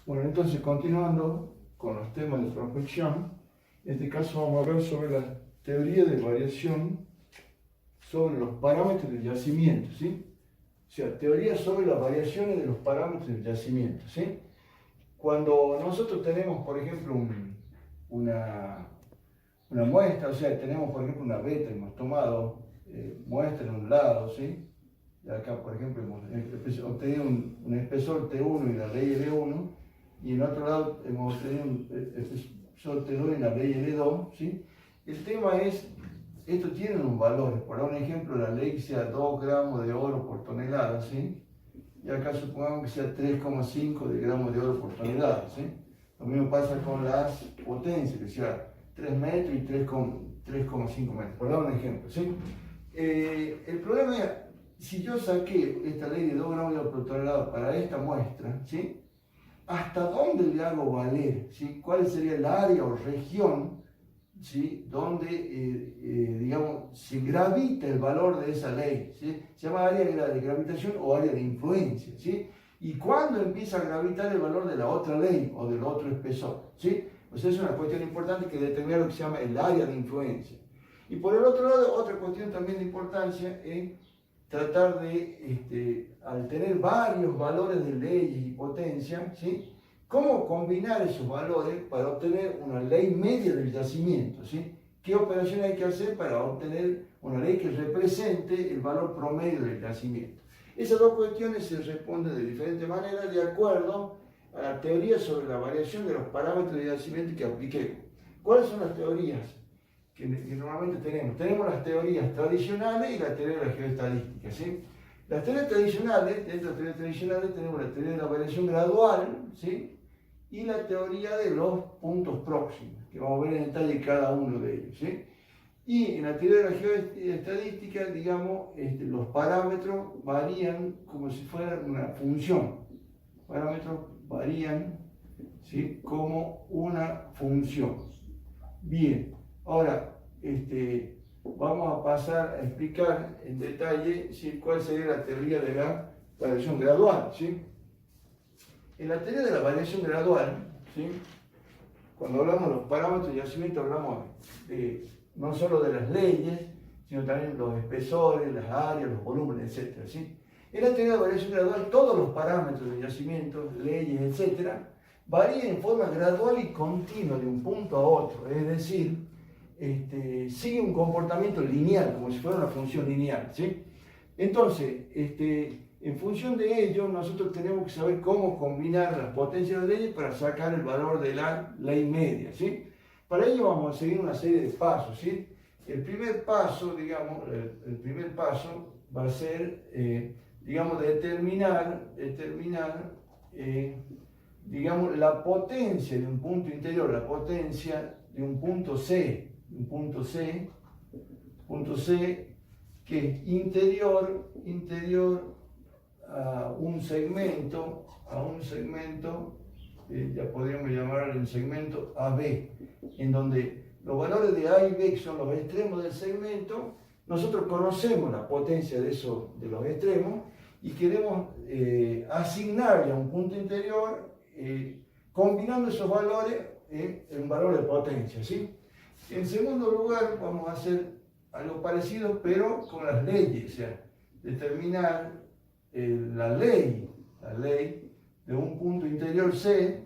Bueno, entonces continuando con los temas de prospección, en este caso vamos a hablar sobre la teoría de variación sobre los parámetros del yacimiento, ¿sí? O sea, teoría sobre las variaciones de los parámetros del yacimiento, ¿sí? Cuando nosotros tenemos, por ejemplo, una muestra, o sea, tenemos, por ejemplo, una beta, hemos tomado muestra en un lado, ¿sí? Y acá, por ejemplo, hemos obtenido un espesor T1 y la ley L1, y en otro lado hemos obtenido un espesor T2 y la ley L2, ¿sí? El tema es, estos tienen un valor, por dar un ejemplo, la ley sea 2 gramos de oro por tonelada, ¿sí? Y acá supongamos que sea 3,5 de gramos de oro por tonelada, ¿sí? Lo mismo pasa con las potencias, que sea 3 metros y 3,5 metros, por dar un ejemplo, ¿sí? El problema es, si yo saqué esta ley de 2 gramos de oro por tonelada para esta muestra, ¿sí? ¿Hasta dónde le hago valer? ¿Sí? ¿Cuál sería el área o región, ¿sí? Donde, digamos, se gravita el valor de esa ley? ¿Sí? Se llama área de gravitación o área de influencia, ¿sí? ¿Y cuándo empieza a gravitar el valor de la otra ley o del otro espesor? ¿Sí? Pues es una cuestión importante que determina lo que se llama el área de influencia. Y por el otro lado, otra cuestión también de importancia es tratar de, al tener varios valores de leyes y potencia, ¿sí? ¿Cómo combinar esos valores para obtener una ley media del yacimiento? ¿Sí? ¿Qué operaciones hay que hacer para obtener una ley que represente el valor promedio del yacimiento? Esas dos cuestiones se responden de diferentes maneras de acuerdo a la teoría sobre la variación de los parámetros de yacimiento que apliquemos. ¿Cuáles son las teorías que normalmente tenemos? Tenemos las teorías tradicionales y la teoría de la geoestadística, ¿sí? Las teorías tradicionales, dentro de las teorías tradicionales tenemos la teoría de la variación gradual, ¿sí? Y la teoría de los puntos próximos, que vamos a ver en detalle cada uno de ellos, ¿sí? Y en la teoría de la geoestadística, digamos, los parámetros varían como si fueran una función. Parámetros varían, ¿sí? Como una función. Bien, ahora vamos a pasar a explicar en detalle, ¿sí? Cuál sería la teoría de la variación gradual, ¿sí? En la teoría de la variación gradual, ¿sí? Cuando hablamos de los parámetros de yacimiento, hablamos no solo de las leyes, sino también los espesores, las áreas, los volúmenes, etc., ¿sí? En la teoría de la variación gradual, todos los parámetros de yacimiento, leyes, etc., varían en forma gradual y continua de un punto a otro, es decir, sigue un comportamiento lineal, como si fuera una función lineal, ¿sí? Entonces, en función de ello, nosotros tenemos que saber cómo combinar las potencias de leyes para sacar el valor de la ley media, ¿sí? Para ello vamos a seguir una serie de pasos, ¿sí? El primer paso, digamos, el primer paso va a ser, digamos, determinar, digamos, la potencia de un punto interior, la potencia de un punto C, punto C que es interior a un segmento, ya podríamos llamarlo el segmento AB, en donde los valores de A y B, que son los extremos del segmento, nosotros conocemos la potencia de los extremos y queremos asignarle a un punto interior, combinando esos valores en valor de potencia, ¿sí? En segundo lugar, vamos a hacer algo parecido, pero con las leyes, o sea, determinar la ley de un punto interior C,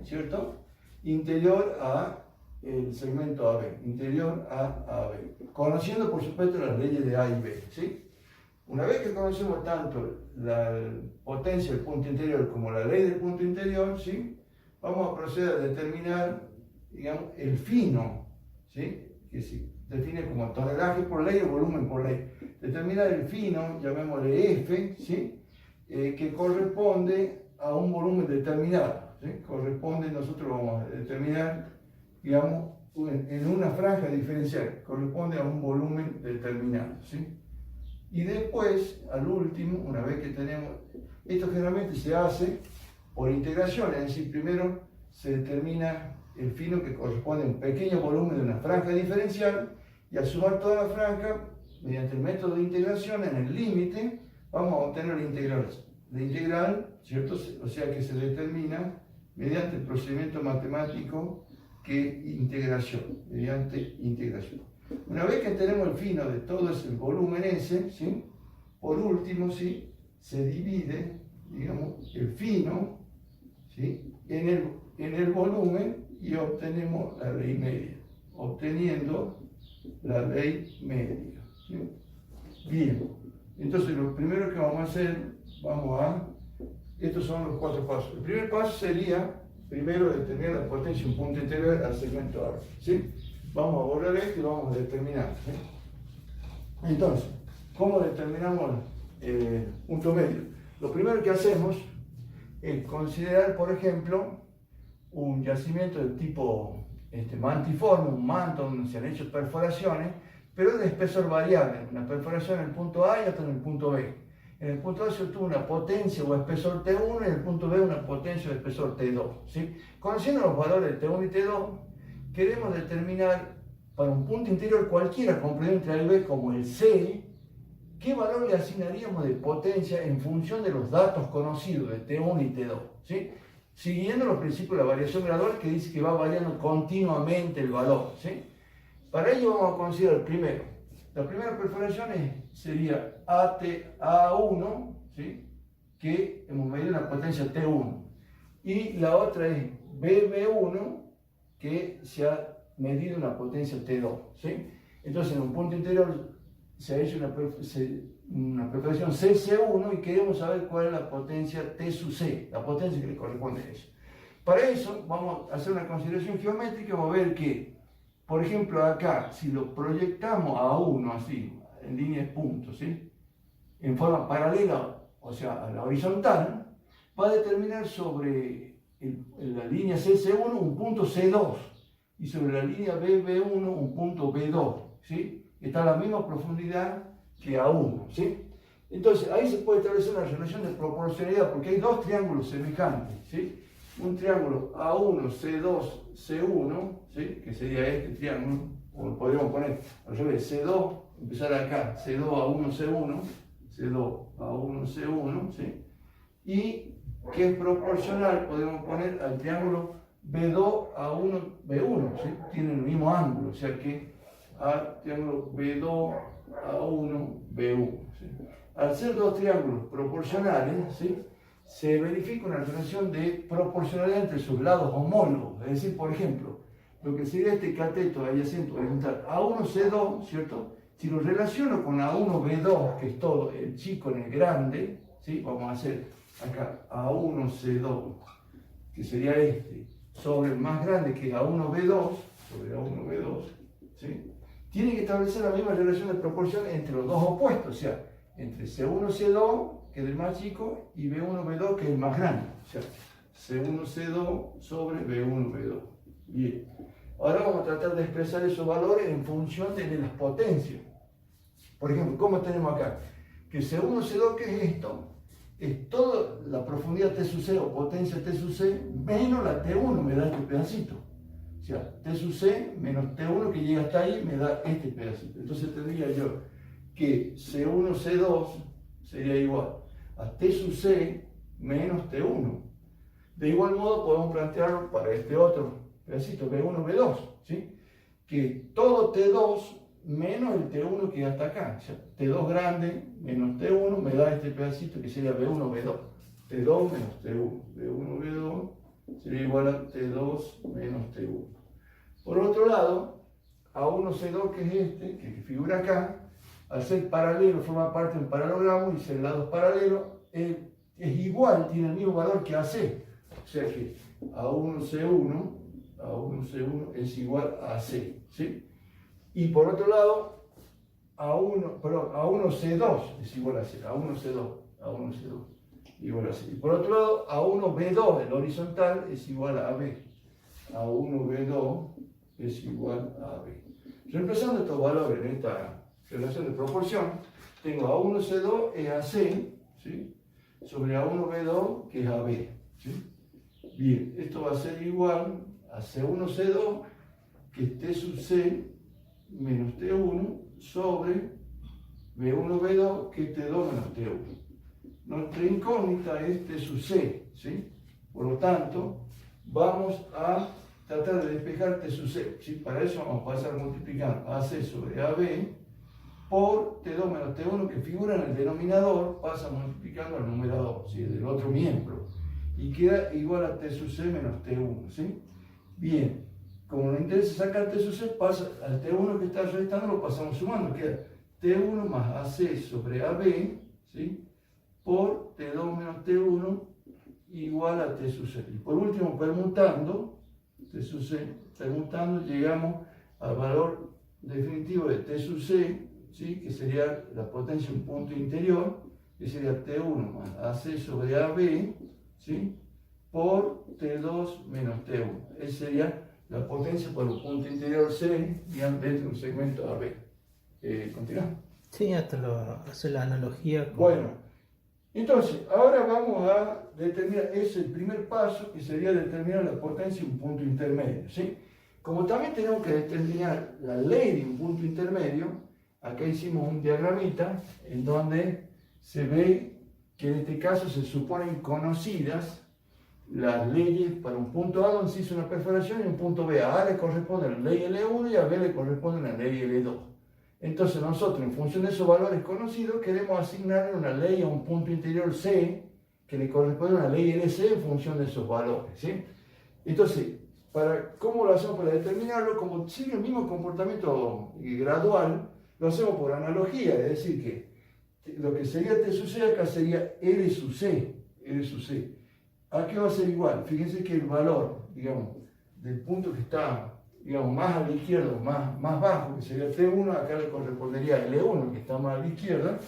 ¿cierto? Interior a el segmento AB, interior a AB, conociendo por supuesto las leyes de A y B, ¿sí? Una vez que conocemos tanto la potencia del punto interior como la ley del punto interior, ¿sí? Vamos a proceder a determinar, digamos, el fino, ¿sí? Que se define como tonelaje por ley o volumen por ley. Determinar el fino, llamémosle F, ¿sí? Que corresponde a un volumen determinado, ¿sí? Nosotros vamos a determinar, digamos, en una franja diferencial, corresponde a un volumen determinado, ¿sí? Y después, al último, una vez que tenemos, esto generalmente se hace por integración, es decir, primero se determina el fino que corresponde a un pequeño volumen de una franja diferencial, y al sumar toda la franja, mediante el método de integración, en el límite, vamos a obtener la integral ¿cierto? O sea que se determina mediante el procedimiento matemático mediante integración. Una vez que tenemos el fino de todo ese volumen S, ¿sí? Por último, ¿sí? Se divide, digamos, el fino, ¿sí? en el volumen y obtenemos la ley media, obteniendo la ley media, ¿sí? Bien, entonces lo primero que vamos a hacer, estos son los 4 pasos. El primer paso sería, primero, determinar la potencia en punto integral al segmento A, ¿sí? Vamos a borrar esto y lo vamos a determinar, ¿sí? Entonces, ¿cómo determinamos punto medio? Lo primero que hacemos es considerar, por ejemplo, un yacimiento de tipo mantiforme, un manto donde se han hecho perforaciones, pero de espesor variable, una perforación en el punto A y otra en el punto B. En el punto A se obtuvo una potencia o espesor T1 y en el punto B una potencia o espesor T2, ¿sí? Conociendo los valores de T1 y T2, queremos determinar para un punto interior cualquiera comprendido entre A y B como el C, qué valor le asignaríamos de potencia en función de los datos conocidos de T1 y T2, ¿sí? Siguiendo los principios de la variación gradual que dice que va variando continuamente el valor, ¿sí? Para ello vamos a considerar primero, la primera perforación sería A1, ¿sí? Que hemos medido una potencia T1, y la otra es BB1, que se ha medido una potencia T2, ¿sí? Entonces en un punto interior se ha hecho una perforación CC1 y queremos saber cuál es la potencia T sub C, la potencia que le corresponde a eso. Para eso vamos a hacer una consideración geométrica, vamos a ver que, por ejemplo, acá, si lo proyectamos a uno así, en línea de puntos, ¿sí? En forma paralela, o sea, a la horizontal, va a determinar sobre la línea CC1 un punto C2 y sobre la línea BB1 un punto B2, ¿sí? Está a la misma profundidad que A1, ¿sí? Entonces, ahí se puede establecer una relación de proporcionalidad porque hay dos triángulos semejantes, ¿sí? Un triángulo A1, C2, C1, ¿sí? Que sería este triángulo, o lo podríamos poner al revés, C2, empezar acá, C2, A1, C1, C2, A1, C1, ¿sí? Y que es proporcional, podemos poner al triángulo B2, A1, B1, ¿sí? Tienen el mismo ángulo, o sea que triángulo B2, A1, B1, ¿sí? Al ser dos triángulos proporcionales, ¿sí? Se verifica una relación de proporcionalidad entre sus lados homólogos. Es decir, por ejemplo, lo que sería este cateto adyacente horizontal A1C2, ¿cierto? Si lo relaciono con A1B2, que es todo el chico en el grande, ¿sí? Vamos a hacer acá A1C2, que sería este, sobre el más grande que es A1B2, sobre A1B2, ¿sí? Tiene que establecer la misma relación de proporción entre los dos opuestos, o sea, entre C1C2, que es el más chico, y B1B2, que es el más grande. O sea, C1C2 sobre B1B2. Bien. Ahora vamos a tratar de expresar esos valores en función de las potencias. Por ejemplo, ¿cómo tenemos acá? Que C1C2, que es esto, es toda la profundidad T sub C o potencia T sub C menos la T1, me da este pedacito. O sea, T sub C menos T1 que llega hasta ahí me da este pedacito. Entonces tendría yo que C1C2 sería igual a T sub C menos T1. De igual modo podemos plantearlo para este otro pedacito, B1, B2, ¿sí? Que todo T2 menos el T1 que hasta acá. O sea, T2 grande menos T1 me da este pedacito que sería B1, B2. T2 menos T1. B1, B2 sería igual a T2 menos T1. Por otro lado, A1C2, que es este, que figura acá, al ser paralelo, forma parte de un paralelogramo y ser lados paralelos, es igual, tiene el mismo valor que AC. O sea que A1C1 es igual a AC, ¿sí? Y por otro lado, A1C2 es igual a C, A1C2 igual a C. Y por otro lado, A1B2, el horizontal, es igual a AB. A1B2 es igual a AB. Reemplazando estos valores en esta relación de proporción, tengo A1C2 es AC, ¿sí? Sobre A1B2 que es AB, ¿sí? Bien, esto va a ser igual a C1C2 que es T sub C menos T1 sobre B1B2 que es T2 menos T1. nuestra incógnita es T sub C, ¿sí? Por lo tanto, vamos a tratar de despejar T sub C, ¿sí? Para eso vamos a pasar multiplicando AC sobre AB por T2 menos T1 que figura en el denominador, pasa multiplicando al numerador, ¿sí? Del otro miembro, y queda igual a T sub C menos T1, ¿sí? Bien, como nos interesa sacar T sub C, pasa al T1 que está restando, lo pasamos sumando, queda T1 más AC sobre AB, ¿sí? Por T2 menos T1 igual a T sub C. Y por último, permutando, T sub C, permutando, llegamos al valor definitivo de T sub C, ¿sí? Que sería la potencia en un punto interior, que sería T1 más AC sobre AB, ¿sí? Por T2 menos T1. Esa sería la potencia por un punto interior C, digamos, dentro de un segmento AB. ¿Continuamos? Sí, hasta hace la analogía con... Bueno, entonces, ahora vamos a determinar, es el primer paso, que sería determinar la potencia de un punto intermedio, ¿sí? Como también tenemos que determinar la ley de un punto intermedio, acá hicimos un diagramita en donde se ve que en este caso se suponen conocidas las leyes para un punto A donde se hizo una perforación y un punto B. A le corresponde la ley L1 y a B le corresponde la ley L2. Entonces nosotros, en función de esos valores conocidos, queremos asignarle una ley a un punto interior C que le corresponde a una ley LC en función de esos valores, ¿sí? Entonces, ¿cómo lo hacemos para determinarlo? Como sigue el mismo comportamiento gradual, lo hacemos por analogía, es decir, que lo que sería T sub C acá sería L sub C, L sub C. Aquí va a ser igual, fíjense que el valor, digamos, del punto que está, digamos, más a la izquierda, más bajo, que sería T1, acá le correspondería L1, que está más a la izquierda,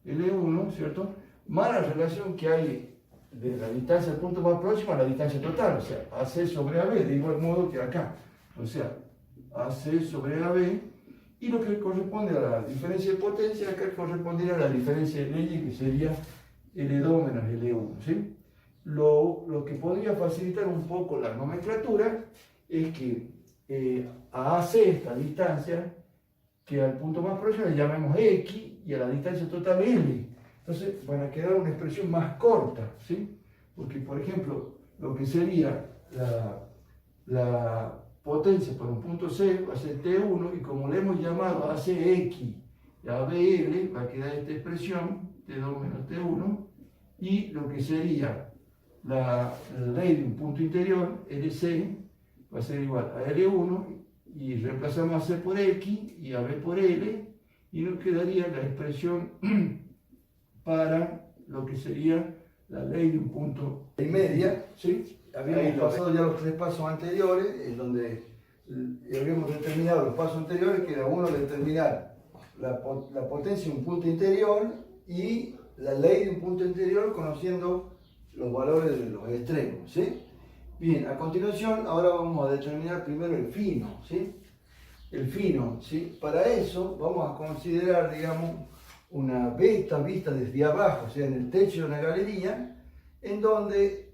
L1, ¿cierto? Más la relación que hay de la distancia al punto más próximo a la distancia total, o sea, AC sobre AB, de igual modo que acá. O sea, AC sobre AB, y lo que corresponde a la diferencia de potencia, acá correspondería a la diferencia de leyes, que sería L2 menos L1, ¿sí? Lo que podría facilitar un poco la nomenclatura es que a AC, esta distancia, que al punto más próximo le llamemos X y a la distancia total L. Entonces van a quedar una expresión más corta, ¿sí? Porque, por ejemplo, lo que sería la potencia por un punto C va a ser T1 y como le hemos llamado ACX y ABL, va a quedar esta expresión T2 menos T1 y lo que sería la ley de un punto interior, LC, va a ser igual a L1 y reemplazamos a C por X y a B por L y nos quedaría la expresión para lo que sería la ley de un punto y media, ¿sí? Habíamos pasado ya los tres pasos anteriores, en donde habíamos determinado los pasos anteriores, que era uno determinar la potencia de un punto interior y la ley de un punto interior conociendo los valores de los extremos, ¿sí? Bien, a continuación, ahora vamos a determinar primero el fino, ¿sí? El fino, ¿sí? Para eso vamos a considerar, digamos, una beta vista desde abajo, o sea, en el techo de una galería, en donde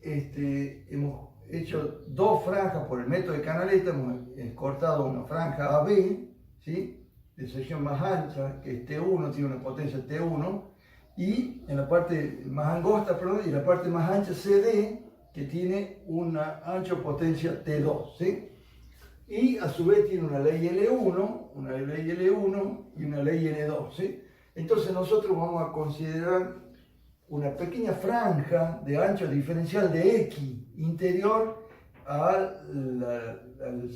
hemos hecho dos franjas por el método de canaleta, hemos cortado una franja AB, ¿sí? De sección más ancha, que es T1, tiene una potencia T1, y en la parte más angosta, perdón, y la parte más ancha CD, que tiene una ancha potencia T2, ¿sí? Y a su vez tiene una ley L1, una ley L1 y una ley L2, ¿sí? Entonces nosotros vamos a considerar una pequeña franja de ancho diferencial de X interior al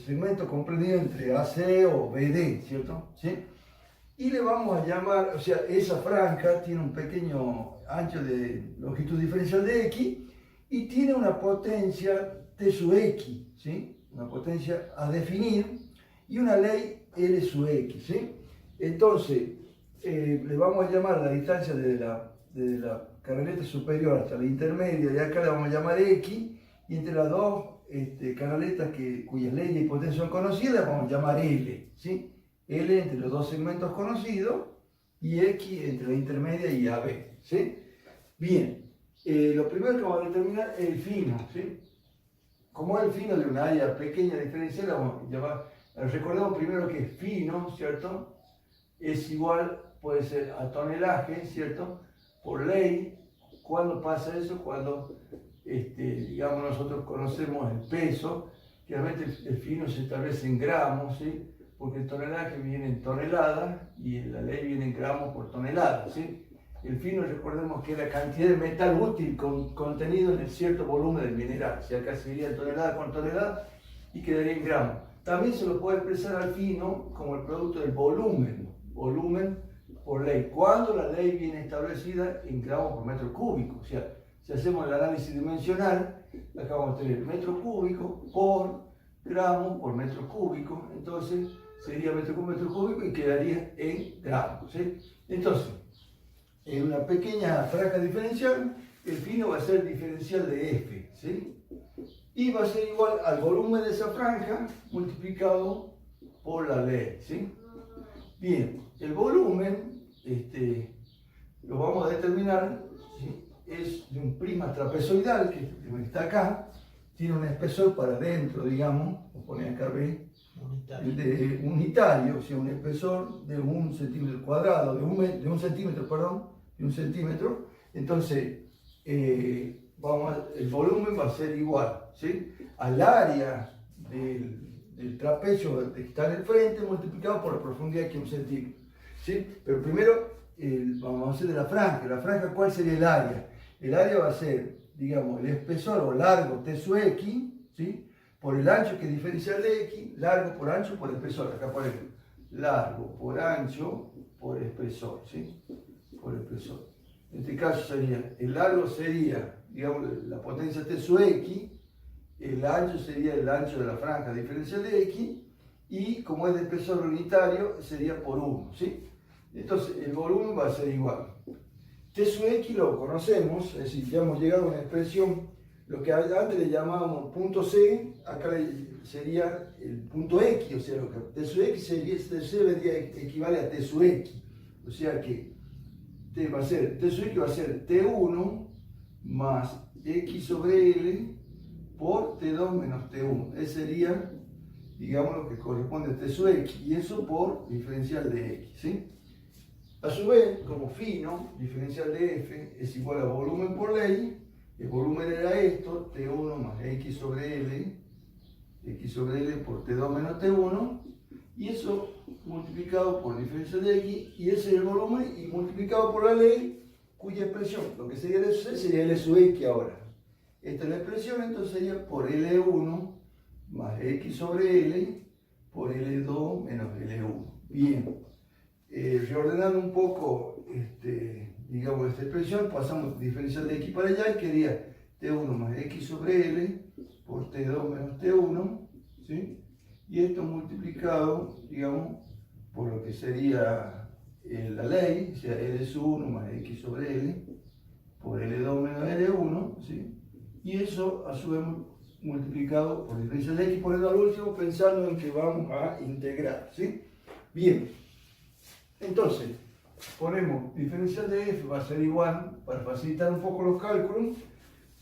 segmento comprendido entre AC o BD, ¿cierto? ¿Sí? Y le vamos a llamar, o sea, esa franja tiene un pequeño ancho de longitud diferencial de X y tiene una potencia T sub X, ¿sí? Una potencia a definir y una ley L sub X, ¿sí? Entonces, le vamos a llamar la distancia de la canaleta superior hasta la intermedia, y acá le vamos a llamar X, y entre las dos canaletas cuyas leyes y potencias son conocidas, le vamos a llamar L, ¿sí? L entre los dos segmentos conocidos y X entre la intermedia y AB, ¿sí? Bien, lo primero que vamos a determinar es el fino, ¿sí? Como es el fino de una área pequeña diferencial, vamos a llamar, recordemos primero que es fino, ¿cierto? Es igual, puede ser a tonelaje, ¿cierto? Por ley ¿Cuándo pasa eso? Cuando, digamos, nosotros conocemos el peso, que realmente el fino se establece en gramos, ¿sí? Porque el tonelaje viene en toneladas y la ley viene en gramos por tonelada, ¿sí? El fino, recordemos que es la cantidad de metal útil contenido en el cierto volumen del mineral, o sea, acá sería en tonelada con tonelada y quedaría en gramos. También se lo puede expresar al fino como el producto del volumen por ley, cuando la ley viene establecida en gramos por metro cúbico. O sea, si hacemos el análisis dimensional, acá vamos a tener metro cúbico por gramo por metro cúbico, entonces sería metro cúbico y quedaría en gramos, ¿sí? Entonces, en una pequeña franja diferencial, el fino va a ser diferencial de F, ¿sí? Y va a ser igual al volumen de esa franja multiplicado por la ley, ¿sí? Bien, el volumen, lo vamos a determinar, ¿sí? Es de un prisma trapezoidal, que está acá, tiene un espesor para adentro, digamos, lo pone acá, ¿ve? Unitario, o sea, un espesor de 1 centímetro cuadrado, de un centímetro, perdón, de 1 centímetro. Entonces, el volumen va a ser igual, ¿sí? Al área del trapecio que está en el frente multiplicado por la profundidad que es 1 centímetro, ¿sí? Pero primero vamos a hacer de la franja, ¿cuál sería el área? El área va a ser, digamos, el espesor o largo T sub X, ¿sí? Por el ancho que es diferencial de X, largo por ancho por espesor. Acá por ejemplo, largo por ancho por espesor, ¿sí? Por espesor. En este caso sería, el largo sería, digamos, la potencia T sub X, el ancho sería el ancho de la franja diferencial de X, y como es de espesor unitario, sería por 1, ¿sí? Entonces, el volumen va a ser igual. T sub X lo conocemos, es decir, ya hemos llegado a una expresión, lo que antes le llamábamos punto C, acá sería el punto X, o sea, lo que T sub X equivale a T sub X, o sea que T sub X va a ser T1 más X sobre L por T2 menos T1, ese sería, digamos, lo que corresponde a T sub X, y eso por diferencial de X, ¿sí? A su vez, como fino, diferencial de F es igual a volumen por ley. El volumen era esto, T1 más X sobre L por T2 menos T1, y eso multiplicado por diferencial de X, y ese es el volumen, y multiplicado por la ley, cuya expresión, lo que sería L sub C, sería L sub X ahora. Esta es la expresión, entonces sería por L1 más X sobre L por L2 menos L1. Bien. Reordenando un poco, digamos, esta expresión, pasamos diferencial de X para allá y quedaría T1 más X sobre L por T2 menos T1, ¿sí? Y esto multiplicado, digamos, por lo que sería la ley, o sea, L sub 1 más X sobre L por L2 menos L1, ¿sí? Y eso a su vez multiplicado por diferencial de X por L al último, pensando en que vamos a integrar, ¿sí? Bien. Entonces, ponemos diferencial de F va a ser igual, para facilitar un poco los cálculos,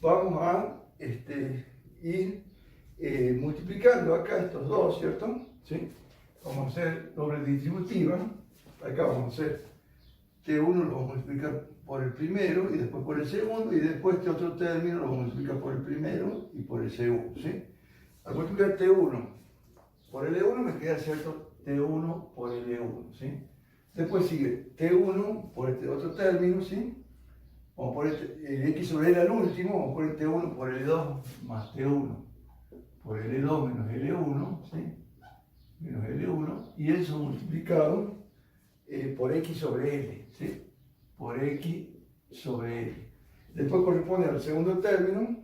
vamos a ir multiplicando acá estos dos, ¿cierto? ¿Sí? Vamos a hacer doble distributiva, acá vamos a hacer T1 lo vamos a multiplicar por el primero y después por el segundo, y después este otro término lo vamos a multiplicar por el primero y por el segundo, ¿sí? Al multiplicar T1 por L1 me queda, ¿cierto? T1 por L1, ¿sí? Después sigue T1 por este otro término, ¿sí? Vamos a poner el X sobre L al último, vamos a poner T1 por L2 más T1 por L2 menos L1, ¿sí? Menos L1, y eso multiplicado por X sobre L, ¿sí? Por X sobre L. Después corresponde al segundo término,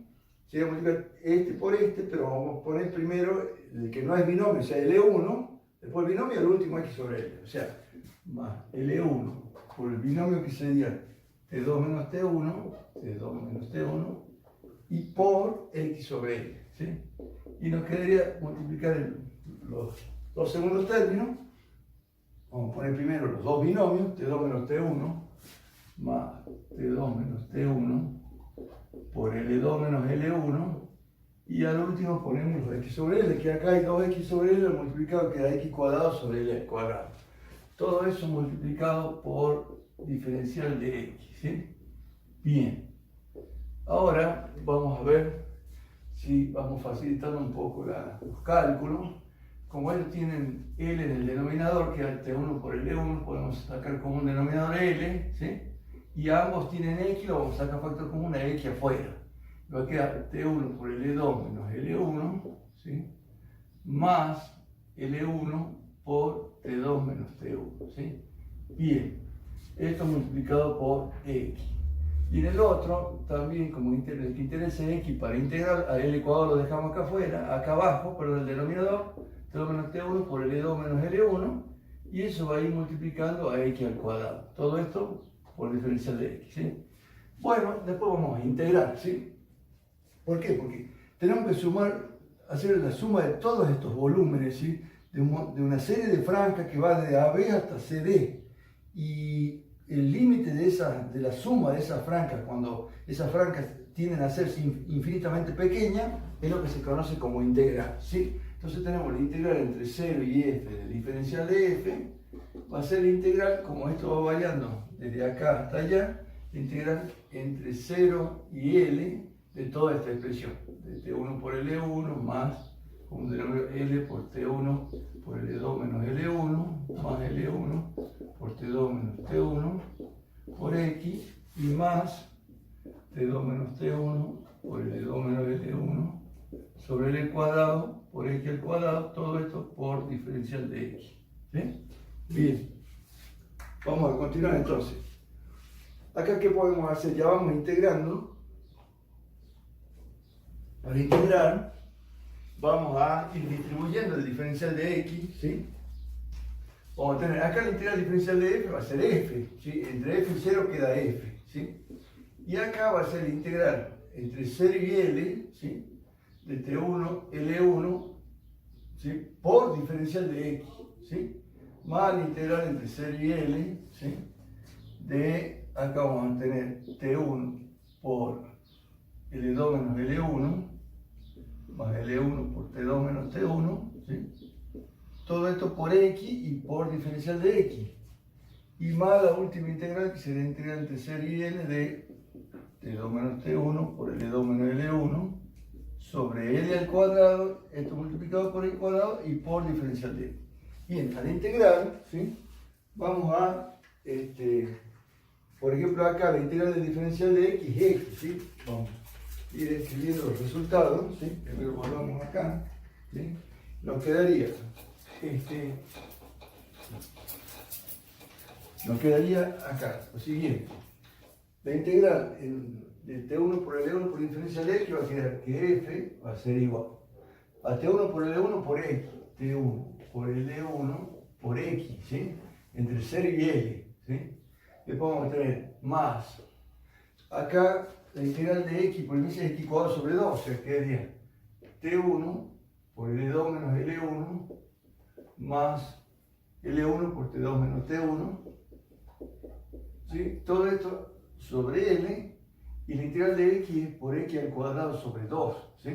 se va a multiplicar este por este, pero vamos a poner primero el que no es binomio, o sea, L1, después el binomio y al último X sobre L, o sea, más L1 por el binomio que sería T2 menos T1, y por X sobre L, ¿sí? Y nos quedaría multiplicar los dos segundos términos, vamos a poner primero los dos binomios, T2 menos T1, más T2 menos T1, por L2 menos L1, y al último ponemos los X sobre L, que acá hay 2X sobre L, multiplicado queda X cuadrado sobre L cuadrado. Todo eso multiplicado por diferencial de X, ¿sí? Bien, Ahora vamos a ver si vamos facilitando un poco los cálculos. Como ellos tienen L en el denominador, que es T1 por L1, podemos sacar como un denominador L, ¿sí? Y ambos tienen X, lo vamos a sacar factor común a X afuera. Va a quedar T1 por L2 menos L1, ¿sí? Más L1 por T2 menos T1, ¿sí? Bien, esto multiplicado por X. Y en el otro, también como el que interesa X, para integrar a L cuadrado lo dejamos acá afuera, acá abajo, perdón, el denominador, T2 menos T1 por L2 menos L1, y eso va a ir multiplicando a X al cuadrado. Todo esto por diferencial de X, ¿sí? Bueno, después vamos a integrar, ¿sí? ¿Por qué? Porque tenemos que sumar, hacer la suma de todos estos volúmenes, ¿sí? De una serie de franjas que va de AB hasta CD. Y el límite de la suma de esas franjas, cuando esas franjas tienden a hacerse infinitamente pequeñas, es lo que se conoce como integral, ¿sí? Entonces tenemos la integral entre 0 y f del diferencial de f, va a ser la integral, como esto va variando desde acá hasta allá, la integral entre 0 y L de toda esta expresión, de T1 por L1 más un denominador L por T1 por L2 menos L1 más L1 por T2 menos T1 por X y más T2 menos T1 por L2 menos L1 sobre L cuadrado por X al cuadrado, todo esto por diferencial de X. ¿Sí? Bien, vamos a continuar entonces. Acá, ¿qué podemos hacer? Ya vamos integrando. Para integrar, vamos a ir distribuyendo el diferencial de X, ¿sí? Vamos a tener acá la integral diferencial de f va a ser f, ¿sí? Entre f y 0 queda f, ¿sí? Y acá va a ser la integral entre 0 y L, ¿sí? De T1, L1, ¿sí? Por diferencial de X, ¿sí? Más la integral entre 0 y L, ¿sí? De, acá vamos a tener T1 por L2 menos L1, más L1 por T2 menos T1, ¿sí? Todo esto por X y por diferencial de X. Y más la última integral, que sería la integral entre 0 y L de T2 menos T1 por L2 menos L1 sobre L al cuadrado, esto multiplicado por el cuadrado y por diferencial de X. Bien, al integral, ¿sí? Vamos a, por ejemplo, acá la integral del diferencial de X es X, ¿sí? Vamos a ir escribiendo los resultados, ¿sí? Primero volvamos acá, ¿sí? Nos quedaría, acá lo siguiente: la integral de T1 por L1 por diferencial de X va a quedar que f va a ser igual a T1 por L1 por X, T1 por L1 por X, ¿sí? Entre 0 y L, ¿sí? Después vamos a tener más, acá la integral de X por inicio es X cuadrado sobre 2, o sea, quedaría T1 por L2 menos L1 más L1 por T2 menos T1, ¿sí? Todo esto sobre L, y la integral de X es por X al cuadrado sobre 2, ¿sí?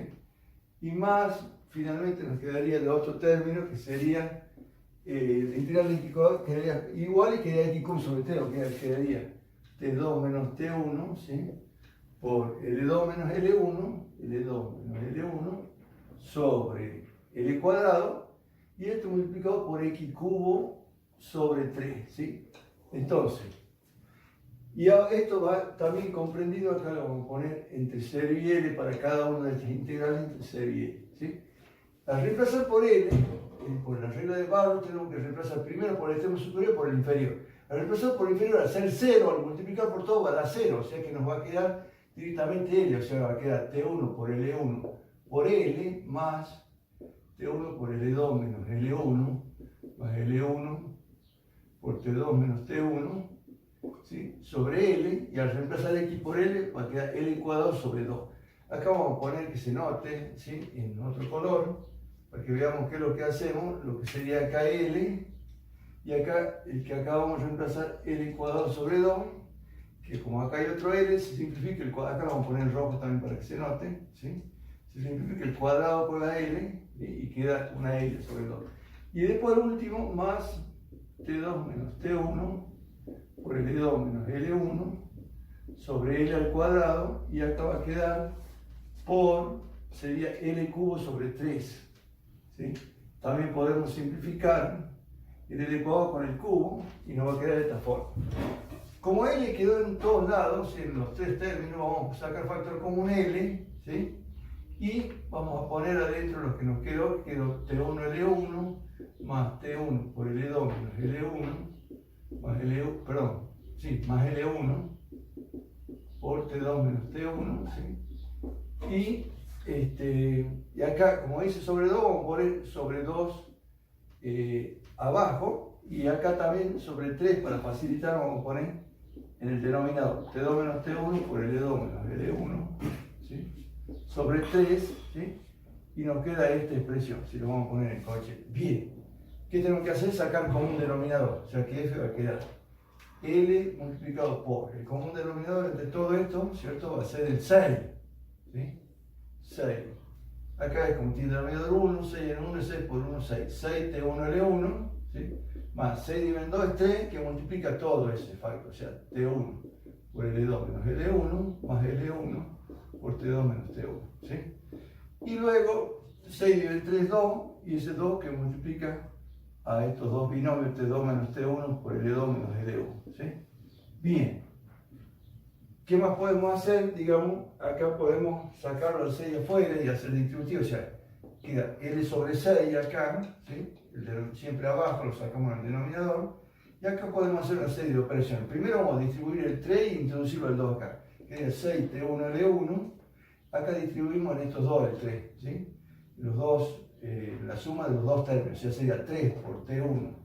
Y más, finalmente nos quedaría el otro término, que sería la integral de X cuadrado, quedaría igual, y quedaría X cubo sobre T, o quedaría T2 menos T1, ¿sí? Por L2 menos L1, L2 menos L1 sobre L cuadrado, y esto multiplicado por X cubo sobre 3, ¿sí? Entonces, y esto va también comprendido, acá lo vamos a poner entre 0 y L para cada una de estas integrales entre 0 y L, ¿sí? Al reemplazar por L, por la regla de Barlow, tenemos que reemplazar primero por el extremo superior y por el inferior. Al reemplazar por el inferior, al ser 0, al multiplicar por todo va a dar 0, o sea que nos va a quedar directamente L, o sea, va a quedar T1 por L1 por L más T1 por L2 menos L1 más L1 por T2 menos T1, ¿sí? Sobre L, y al reemplazar X por L va a quedar L cuadrado sobre 2. Acá vamos a poner que se note, ¿sí? En otro color, para que veamos qué es lo que hacemos, lo que sería acá L, y acá el que acá vamos a reemplazar L cuadrado sobre 2, que como acá hay otro L, se simplifica el cuadrado, acá lo vamos a poner en rojo también para que se note, ¿sí? Se simplifica el cuadrado por la L, y queda una L sobre 2. Y después al último, más T2 menos T1 por L2 menos L1 sobre L al cuadrado, y acá va a quedar por, sería L cubo sobre 3. ¿Sí? También podemos simplificar el L cuadrado con el cubo y nos va a quedar de esta forma. Como L quedó en todos lados, en los tres términos, vamos a sacar factor común L, ¿sí? Y vamos a poner adentro lo que nos quedó T1 L1 más T1 por L2 menos L1 más más L1 por T2 menos T1, ¿sí? Y acá, como dice sobre 2, vamos a poner sobre 2 abajo, y acá también sobre 3, para facilitar, vamos a poner en el denominador T2 menos T1 por L2 menos L1, ¿sí? Sobre 3, ¿sí? Y nos queda esta expresión, si lo vamos a poner en el coche. Bien, ¿qué tenemos que hacer? Sacar común denominador, o sea que F va a quedar L multiplicado por el común denominador entre todo esto, ¿cierto? Va a ser el 6, ¿sí? 6. Acá es como tiene denominador 1, 6 en 1 es 6 por 1, 6. 6 T1 L1, ¿sí? Más 6 dividido en 2 es 3, que multiplica todo ese factor, o sea, T1 por L2 menos L1 más L1 por T2 menos T1, ¿sí? Y luego 6 dividido en 3 es 2, y ese 2 que multiplica a estos dos binomios T2 menos T1 por L2 menos L1, ¿sí? Bien. ¿Qué más podemos hacer? Digamos, acá podemos sacarlo al 6 afuera y hacer distributivo, o sea, queda L sobre 6 acá, ¿sí? Siempre abajo lo sacamos en el denominador, y acá podemos hacer una serie de operaciones. Primero vamos a distribuir el 3 e introducirlo al 2 acá, queda 6 T1 L1, acá distribuimos en estos dos el 3, ¿sí? Los dos, la suma de los dos términos, o sea, sería 3 por T1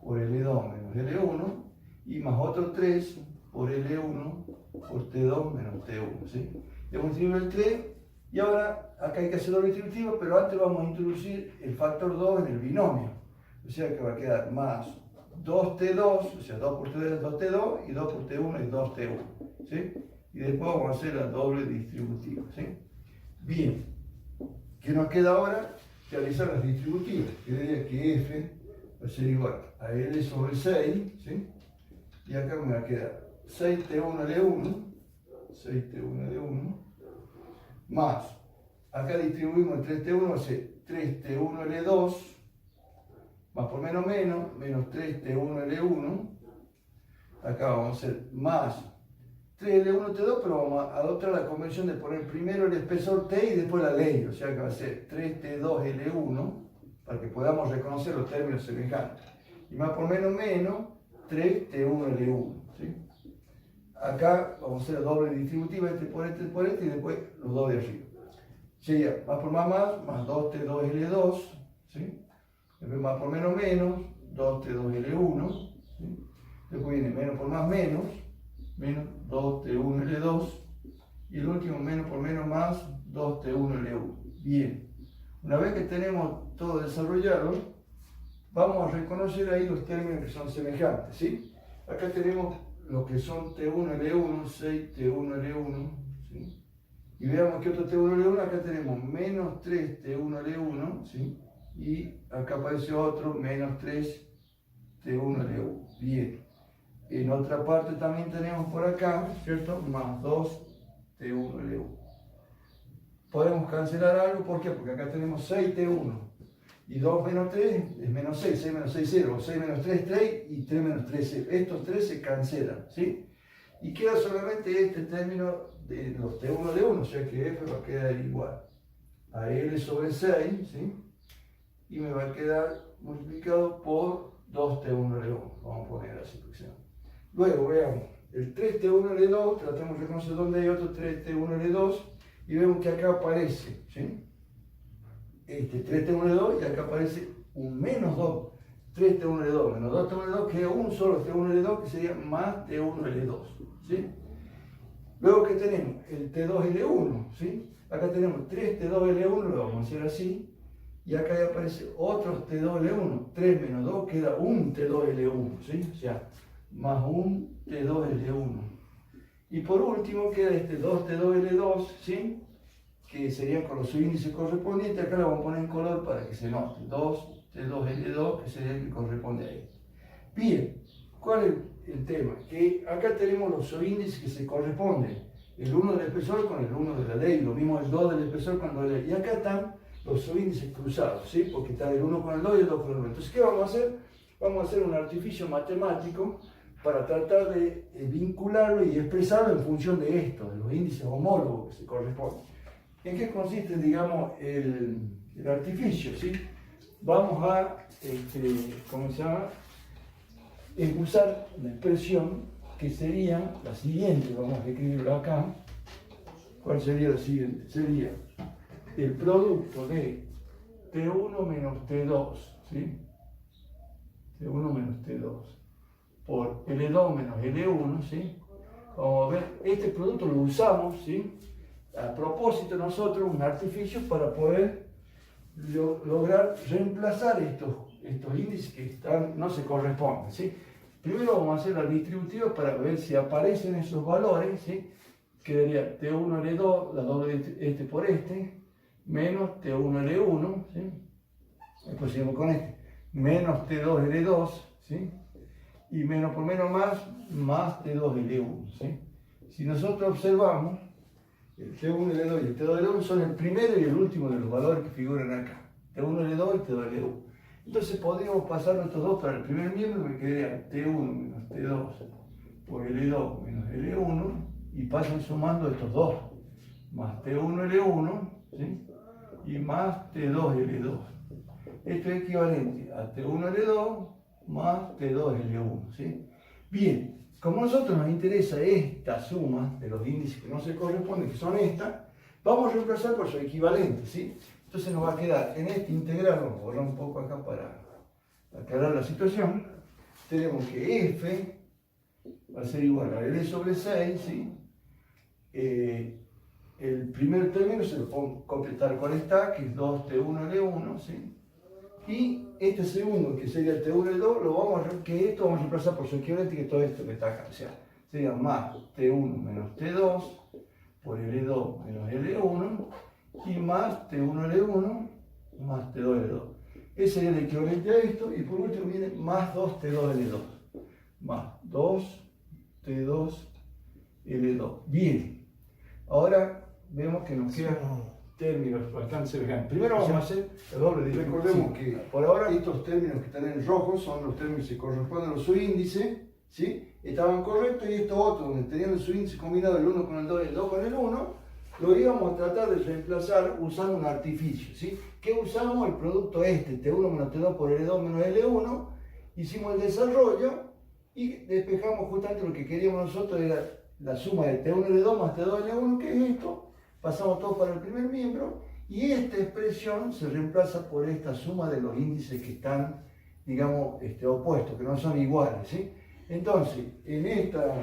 por L2 menos L1, y más otro 3 por L1 por T2 menos T1, ¿sí? Hemos distribuido el 3, y ahora acá hay que hacer doble distributiva, pero antes vamos a introducir el factor 2 en el binomio, o sea que va a quedar más 2T2, o sea, 2 por T2 es 2T2, y 2 por T1 es 2T1, ¿sí? Y después vamos a hacer la doble distributiva, ¿sí? Bien, ¿qué nos queda ahora? Realizar las distributivas, que diría que F va a ser igual a L sobre 6, ¿sí? Y acá me va a quedar 6T1L1, 6T1L1, más, acá distribuimos el 3T1, va a ser 3T1L2, más por menos menos 3T1L1, acá vamos a hacer más 3L1T2, pero vamos a adoptar la convención de poner primero el espesor T y después la ley, o sea que va a ser 3T2L1, para que podamos reconocer los términos semejantes, y más por menos 3T1L1, ¿sí? Acá vamos a hacer la doble distributiva, este por este, y después los dos de arriba. Sería más por más 2T2L2, ¿sí? Después más por menos 2T2L1, ¿sí? Después viene menos por más menos 2T1L2, y el último menos por menos más 2T1L1. Bien, una vez que tenemos todo desarrollado, vamos a reconocer ahí los términos que son semejantes, ¿sí? Acá tenemos lo que son T1L1, 6T1L1, ¿sí? Y veamos que otro T1L1, acá tenemos menos 3T1L1, ¿sí? Y acá aparece otro menos 3T1L1. Bien. En otra parte también tenemos por acá, ¿cierto? Más 2T1L1. Podemos cancelar algo, ¿por qué? Porque acá tenemos 6T1. Y 2 menos 3 es menos 6, 6 menos 6, 0, 6 menos 3, 3, y 3 menos 3, 0. Estos 3 se cancelan, ¿sí? Y queda solamente este término de los T1L1, o sea que F va a quedar igual a L sobre 6, ¿sí? Y me va a quedar multiplicado por 2T1L1, vamos a poner así, por ejemplo. Luego veamos, el 3T1L2, tratamos de reconocer dónde hay otro 3T1L2, y vemos que acá aparece, ¿sí? Este 3T1L2, y acá aparece un menos 2, 3T1L2 menos 2T1L2, que es un solo T1L2, que sería más T1L2, ¿sí? Luego que tenemos el T2L1, ¿sí? Acá tenemos 3T2L1, lo vamos a hacer así, y acá ya aparece otro T2L1, 3 menos 2 queda un T2L1, ¿sí? O sea, más un T2L1. Y por último queda este 2T2L2, ¿sí? Que serían con los subíndices correspondientes. Acá lo vamos a poner en color para que se note. 2T2L2, que sería el que corresponde a este. Bien, ¿cuál es el tema? Que acá tenemos los subíndices que se corresponden, el 1 del espesor con el 1 de la ley, lo mismo el 2 del espesor con el 2 de la ley. Y acá están los subíndices cruzados, ¿sí? Porque está el 1 con el 2 y el 2 con el 1. Entonces, ¿qué vamos a hacer? Vamos a hacer un artificio matemático para tratar de vincularlo y expresarlo en función de esto, de los índices homólogos que se corresponden. ¿En qué consiste, digamos, el artificio? ¿Sí? Vamos a, ¿cómo se llama? Usar una expresión que sería la siguiente, vamos a escribirlo acá. ¿Cuál sería la siguiente? Sería el producto de T1 menos T2, ¿sí? T1 menos T2 por L2 menos L1, ¿sí? Vamos a ver, este producto lo usamos, ¿sí? A propósito nosotros, un artificio para poder lograr reemplazar estos índices que no se corresponden, ¿sí? Primero vamos a hacer la distributiva para ver si aparecen esos valores, ¿sí? Quedaría T1 L2, la doble de este por este, menos T1 L1, ¿sí? Después seguimos con este, menos T2 L2, ¿sí? Y menos por menos más T2 L1, ¿sí? Si nosotros observamos, el T1 L2 y el T2 L1 son el primero y el último de los valores que figuran acá, T1 L2 y T2 L1. Entonces podríamos pasar nuestros dos para el primer miembro, que quedaría T1 menos T2 por L2 menos L1, y pasan sumando estos dos, más T1 L1, ¿sí? Y más T2 L2. Esto es equivalente a T1 L2 más T2 L1, ¿sí? Bien, como a nosotros nos interesa esta suma de los índices que no se corresponden, que son estas, vamos a reemplazar por su equivalente, ¿sí? Entonces nos va a quedar en este integral, vamos a borrar un poco acá para aclarar la situación, tenemos que f va a ser igual a L sobre 6, ¿sí? El primer término se lo puedo completar con esta, que es 2T1L1, ¿sí? Y este segundo, que sería el T1L2, esto vamos a reemplazar por su equivalente, que todo esto que está acá, o sea, sería más T1 menos T2 por L2 menos L1, y más T1L1 más T2L2. Ese sería el equivalente a esto, y por último viene más 2T2L2, más 2T2L2. Bien, ahora vemos que nos quedan términos bastante semejantes. Primero vamos a hacer el doble de. Recordemos que por ahora estos términos que están en rojo son los términos que corresponden a los subíndices, ¿sí? Estaban correctos, y estos otros, donde tenían el subíndice combinado el 1 con el 2 y el 2 con el 1, lo íbamos a tratar de reemplazar usando un artificio, ¿sí? ¿Qué usamos? El producto T1 menos T2 por L2 menos L1, hicimos el desarrollo y despejamos justamente lo que queríamos nosotros, era la suma de T1 L2 más T2 L1, que es esto. Pasamos todo para el primer miembro, y esta expresión se reemplaza por esta suma de los índices que están, digamos, opuestos, que no son iguales, ¿sí? Entonces, en esta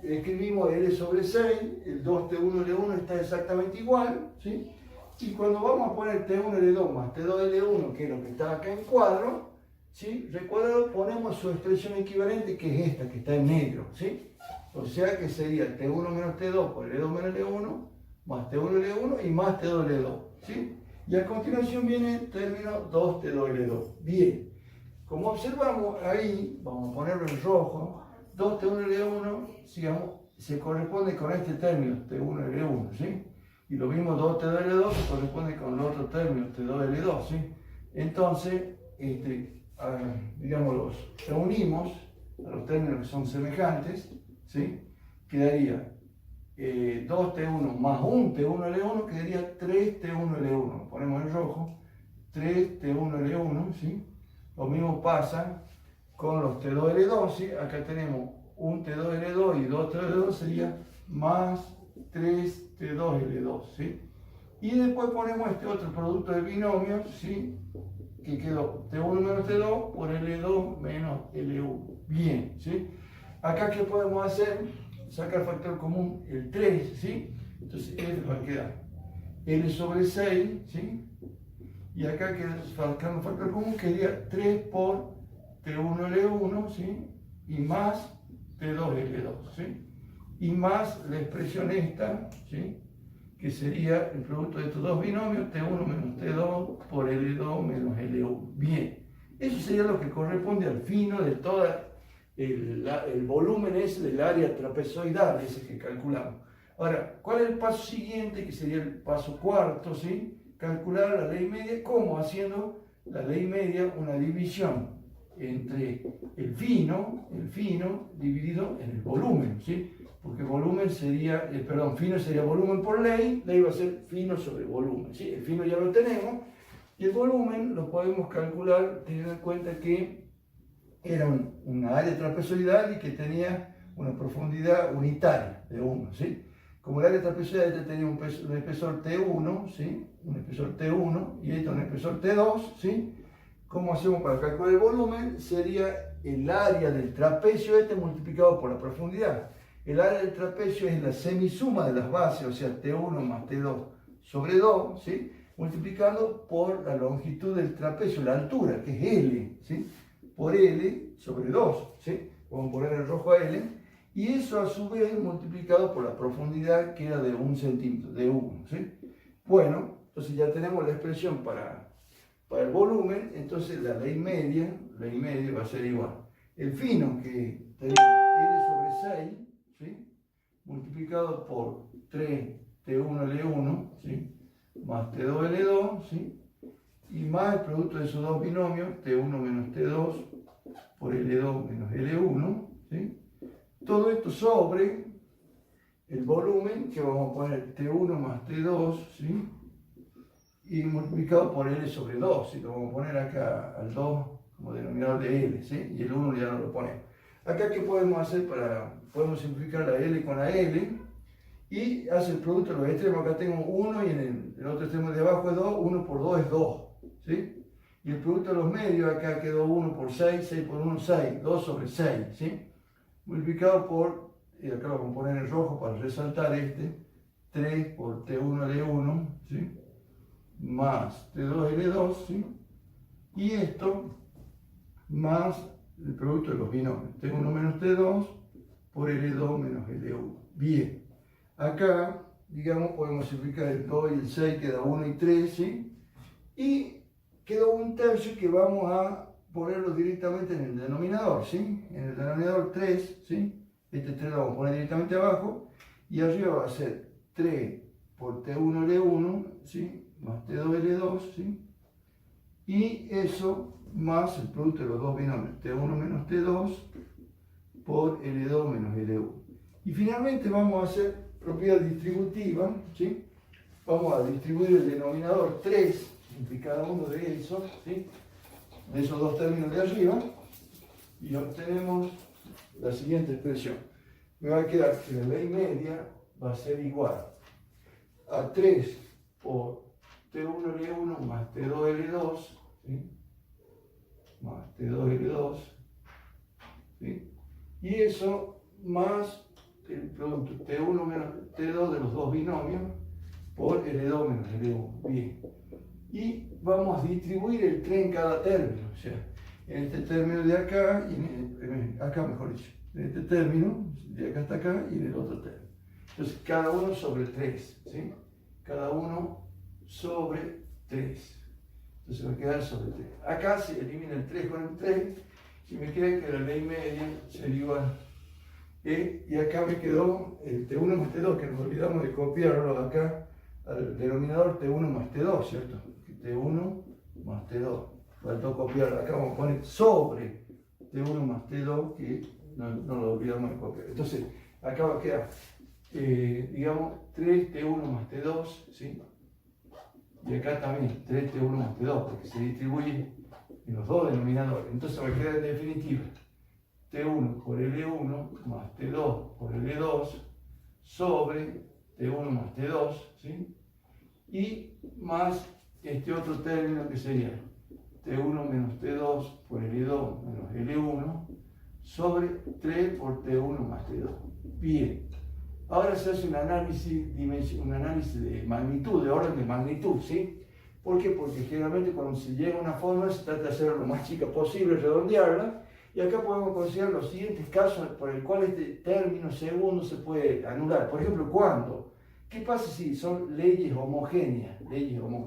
escribimos L sobre 6, el 2T1L1 está exactamente igual, ¿sí? Y cuando vamos a poner T1L2 más T2L1, que es lo que está acá en cuadro, ¿sí? Recuerda, ponemos su expresión equivalente, que es esta, que está en negro, ¿sí? O sea que sería T1 menos T2 por L2 menos L1, más T1L1 y más T2L2, ¿sí? Y a continuación viene el término 2T2L2. Bien, como observamos ahí, vamos a ponerlo en rojo, 2T1L1, digamos, se corresponde con este término, T1L1, ¿sí? Y lo mismo 2T2L2 se corresponde con el otro término, T2L2, ¿sí? Entonces, digamos, los reunimos a los términos que son semejantes, ¿sí? Quedaría 2T1 más 1T1L1, quedaría 3T1L1. Lo ponemos en rojo, 3T1L1, ¿sí? Lo mismo pasa con los T2L2, ¿sí? Acá tenemos un T2L2 y 2T2L2, sería más 3T2L2, ¿sí? Y después ponemos este otro producto de binomios, ¿sí? Que quedó T1 menos T2 por L2 menos L1. Bien, ¿sí? Acá, ¿qué podemos hacer? Sacar factor común el 3, ¿sí? Entonces F va a quedar L sobre 6, ¿sí? Y acá sacando factor común quedaría 3 por T1L1, ¿sí? Y más T2L2, ¿sí? Y más la expresión esta, ¿sí? Que sería el producto de estos dos binomios, T1 menos T2 por L2 menos L1. Bien, eso sería lo que corresponde al fino de toda el volumen es del área trapezoidal, ese que calculamos. Ahora, ¿cuál es el paso siguiente? Que sería el paso cuarto, ¿sí? Calcular la ley media. ¿Cómo? Haciendo la ley media una división entre el fino dividido en el volumen, ¿sí? Porque volumen sería, fino sería volumen por ley va a ser fino sobre volumen, ¿sí? El fino ya lo tenemos, y el volumen lo podemos calcular teniendo en cuenta que era una área trapezoidal y que tenía una profundidad unitaria de 1, ¿sí? Como el área trapezoidal tenía un espesor T1, ¿sí? Un espesor T1 y este un espesor T2, ¿sí? ¿Cómo hacemos para calcular el volumen? Sería el área del trapecio multiplicado por la profundidad. El área del trapecio es la semisuma de las bases, o sea, T1 más T2 sobre 2, ¿sí? Multiplicando por la longitud del trapecio, la altura, que es L, ¿sí? Por L sobre 2, ¿sí? Vamos a poner el rojo a L, y eso a su vez multiplicado por la profundidad, que era de 1 centímetro, de 1, ¿sí? Bueno, entonces ya tenemos la expresión para el volumen. Entonces la ley media va a ser igual. El fino, que tenemos L sobre 6, ¿sí? Multiplicado por 3T1L1, ¿sí? Más T2L2, ¿sí? Y más el producto de esos dos binomios, T1 menos T2 por L2 menos L1, ¿sí? Todo esto sobre el volumen, que vamos a poner T1 más T2, ¿sí? Y multiplicado por L sobre 2, ¿sí? Lo vamos a poner acá al 2 como denominador de L, ¿sí? Y el 1 ya no lo ponemos. Acá, ¿qué podemos hacer? Podemos simplificar la L con la L y hacer el producto de los extremos. Acá tengo 1 y en el otro extremo de abajo es 2, 1 por 2 es 2, ¿sí? Y el producto de los medios, acá quedó 1 por 6, 6 por 1, 6, 2 sobre 6, ¿sí? Multiplicado por, y acá lo vamos a poner en rojo para resaltar 3 por T1L1, ¿sí? Más T2L2, ¿sí? Y esto más el producto de los binomios, T1 menos T2 por L2 menos L1. Bien, acá, digamos, podemos simplificar el 2 y el 6, queda 1 y 3, ¿sí? Y quedó un tercio que vamos a ponerlo directamente en el denominador, ¿sí? En el denominador 3, ¿sí? Este 3 lo vamos a poner directamente abajo, y arriba va a ser 3 por T1L1, ¿sí? Más T2L2, ¿sí? Y eso más el producto de los dos binomios, T1 menos T2 por L2 menos L1. Y finalmente vamos a hacer propiedad distributiva, ¿sí? Vamos a distribuir el denominador 3 entre cada uno de esos, ¿sí? De esos dos términos de arriba, y obtenemos la siguiente expresión. Me va a quedar que la ley media va a ser igual a 3 por T1L1 más T2L2, ¿sí? Más T2L2, ¿sí? Y eso más el producto T1 menos T2 de los dos binomios por L2 menos L1. Bien. Y vamos a distribuir el 3 en cada término, o sea, en este término de acá, y acá mejor dicho, en este término, de acá hasta acá, y en el otro término. Entonces, cada uno sobre 3, ¿sí? Cada uno sobre 3. Entonces va a quedar sobre 3. Acá se elimina el 3 con el 3, y me queda que la ley media sería igual. Y acá me quedó el T1 más T2, que nos olvidamos de copiarlo acá al denominador T1 más T2, ¿cierto? T1 más T2. Faltó copiarlo. Acá vamos a poner sobre T1 más T2, que no lo olvidamos de copiar. Entonces, acá va a quedar, digamos, 3T1 más T2, ¿sí? Y acá también 3T1 más T2, porque se distribuye en los dos denominadores. Entonces va a quedar en definitiva T1 por L1 más T2 por L2 sobre T1 más T2, ¿sí? Y más este otro término que sería T1 menos T2 por L2 menos L1 sobre 3 por T1 más T2. Bien. Ahora se hace un análisis de magnitud, de orden de magnitud, ¿sí? ¿Por qué? Porque generalmente cuando se llega a una fórmula se trata de hacerla lo más chica posible, redondearla, y acá podemos considerar los siguientes casos por el cual este término segundo se puede anular. Por ejemplo, ¿cuándo? ¿Qué pasa si son leyes homogéneas?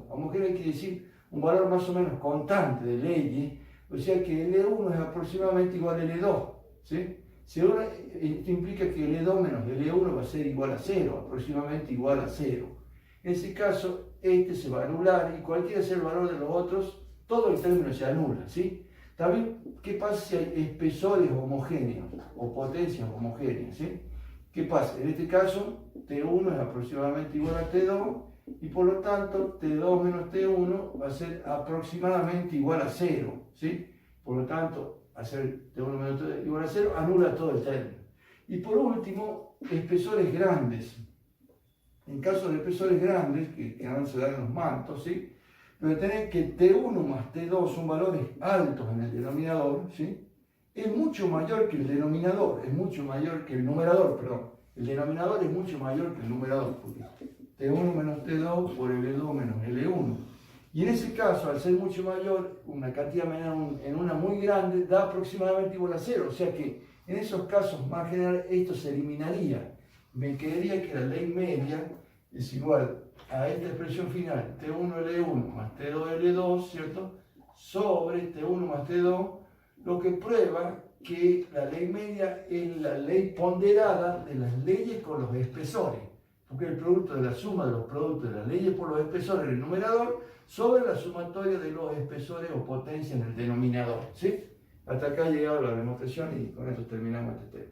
Homogéneas quiere decir un valor más o menos constante de leyes, o sea que L1 es aproximadamente igual a L2. ¿sí? Si ahora, esto implica que L2 menos L1 va a ser igual a 0, aproximadamente igual a 0. En ese caso, este se va a anular y cualquiera sea el valor de los otros, todo el término se anula, ¿sí? También, ¿qué pasa si hay espesores homogéneos o potencias homogéneas, ¿sí? ¿Qué pasa? En este caso, T1 es aproximadamente igual a T2 y por lo tanto T2 menos T1 va a ser aproximadamente igual a 0, ¿sí? Por lo tanto, hacer T1 menos T2 igual a 0 anula todo el término. Y por último, espesores grandes. En caso de espesores grandes, que ahora se dan en los mantos, ¿sí? Pero tener que T1 más T2 son valores altos en el denominador, ¿sí? Es mucho mayor que el denominador, es mucho mayor que el numerador, perdón. El denominador es mucho mayor que el numerador, porque T1 menos T2 por L2 menos L1. Y en ese caso, al ser mucho mayor, una cantidad menor en una muy grande, da aproximadamente igual a 0. O sea que en esos casos más generales esto se eliminaría. Me quedaría que la ley media es igual a esta expresión final, T1L1 más T2L2, ¿cierto? Sobre T1 más T2, lo que prueba que la ley media es la ley ponderada de las leyes con los espesores, porque es el producto de la suma de los productos de las leyes por los espesores en el numerador sobre la sumatoria de los espesores o potencias en el denominador, ¿sí? Hasta acá ha llegado la demostración y con eso terminamos este tema.